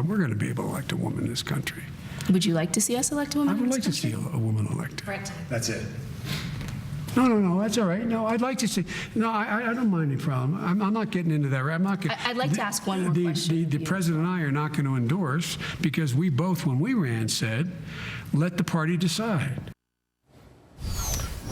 we're going to be able to elect a woman in this country. Would you like to see us elect a woman? I would like to see a woman elected. Right. That's it. No, that's all right. No, I'd like to see. No, I don't mind any problem. I'm not getting into that. I'm not. I'd like to ask one more question. The president and I are not going to endorse because we both, when we ran, said, let the party decide.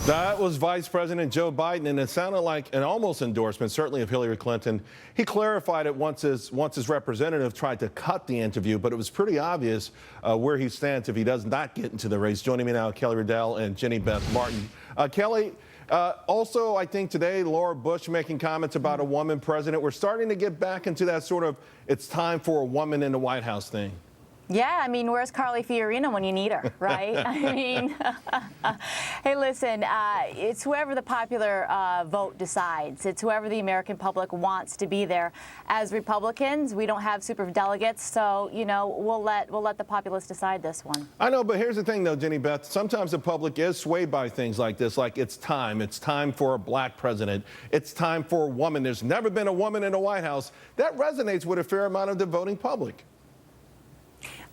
That was Vice President Joe Biden, and it sounded like an almost endorsement, certainly of Hillary Clinton. He clarified it once his representative tried to cut the interview, but it was pretty obvious where he stands if he does not get into the race. Joining me now, Kelly Riddell and Jenny Beth Martin. Kelly, also, I think today, Laura Bush making comments about a woman president. We're starting to get back into that sort of it's time for a woman in the White House thing. Yeah, I mean, where's Carly Fiorina when you need her, right? I mean, hey, listen, it's whoever the popular vote decides. It's whoever the American public wants to be there. As Republicans, we don't have super delegates, so, you know, we'll let the populace decide this one. I know, but here's the thing, though, Jenny Beth. Sometimes the public is swayed by things like this, like it's time for a black president. It's time for a woman. There's never been a woman in the White House. That resonates with a fair amount of the voting public.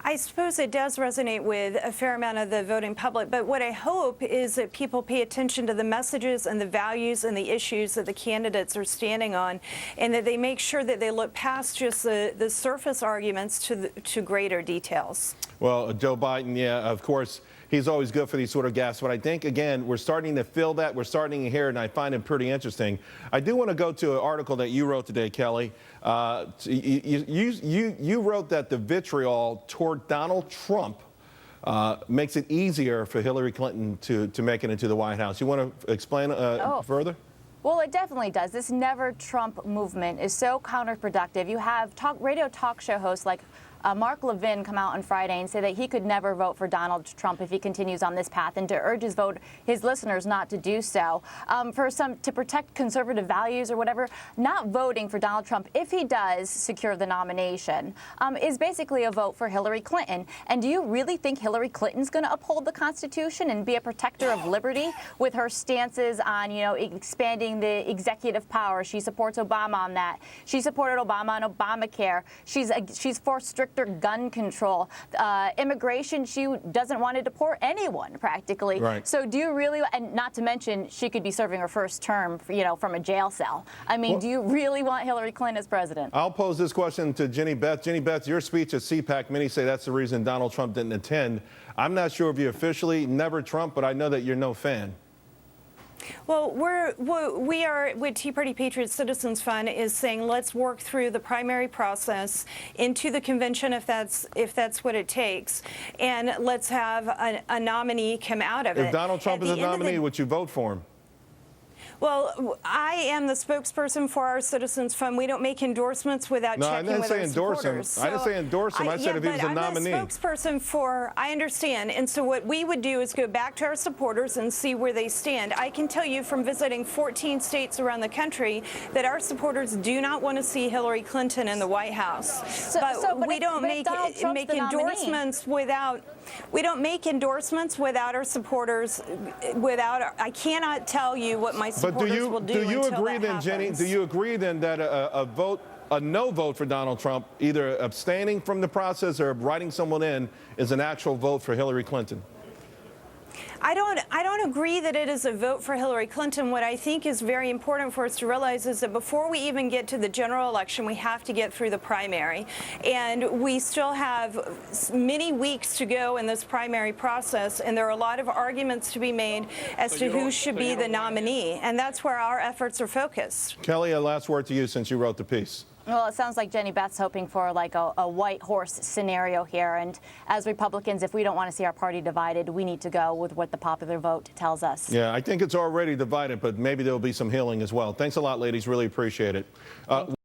I suppose it does resonate with a fair amount of the voting public, but what I hope is that people pay attention to the messages and the values and the issues that the candidates are standing on, and that they make sure that they look past just the surface arguments to greater details. Well, Joe Biden, yeah, of course, he's always good for these sort of gaffes, but I think, again, we're starting to feel that. We're starting to hear it, and I find it pretty interesting. I do want to go to an article that you wrote today, Kelly. You wrote that the vitriol toward Donald Trump makes it easier for Hillary Clinton to make it into the White House. You want to explain further? Well, it definitely does. This Never Trump movement is so counterproductive. You have radio talk show hosts like Mark Levin come out on Friday and say that he could never vote for Donald Trump if he continues on this path, and to urge his listeners not to do so. To protect conservative values or whatever, not voting for Donald Trump, if he does secure the nomination, is basically a vote for Hillary Clinton. And do you really think Hillary Clinton's going to uphold the Constitution and be a protector of liberty with her stances on, you know, expanding the executive power? She supports Obama on that. She supported Obama on Obamacare. She's for stricter gun control. Immigration, she doesn't want to deport anyone, practically. Right. So do you really, and not to mention, she could be serving her first term, you know, from a jail cell. I mean, do you really want Hillary Clinton as president? I'll pose this question to Jenny Beth. Jenny Beth, your speech at CPAC, many say that's the reason Donald Trump didn't attend. I'm not sure if you officially never Trump, but I know that you're no fan. Well, we are with Tea Party Patriot Citizens Fund is saying let's work through the primary process into the convention if that's what it takes, and let's have a nominee come out of it. If Donald Trump is a nominee, would you vote for him? Well, I am the spokesperson for our Citizens Fund. We don't make endorsements without checking with our supporters. I didn't say endorse him. I said if he was a nominee. I'm the spokesperson for, I understand. And so what we would do is go back to our supporters and see where they stand. I can tell you from visiting 14 states around the country that our supporters do not want to see Hillary Clinton in the White House. But we don't make endorsements without. We don't make endorsements without our supporters. I cannot tell you what my supporters will do. Do you agree then, Jenny? Do you agree then that a no vote for Donald Trump, either abstaining from the process or writing someone in, is an actual vote for Hillary Clinton? I don't agree that it is a vote for Hillary Clinton. What I think is very important for us to realize is that before we even get to the general election, we have to get through the primary. And we still have many weeks to go in this primary process, and there are a lot of arguments to be made as to who should be the nominee. And that's where our efforts are focused. Kelly, a last word to you since you wrote the piece. Well, it sounds like Jenny Beth's hoping for like a white horse scenario here. And as Republicans, if we don't want to see our party divided, we need to go with what the popular vote tells us. Yeah, I think it's already divided, but maybe there'll be some healing as well. Thanks a lot, ladies. Really appreciate it.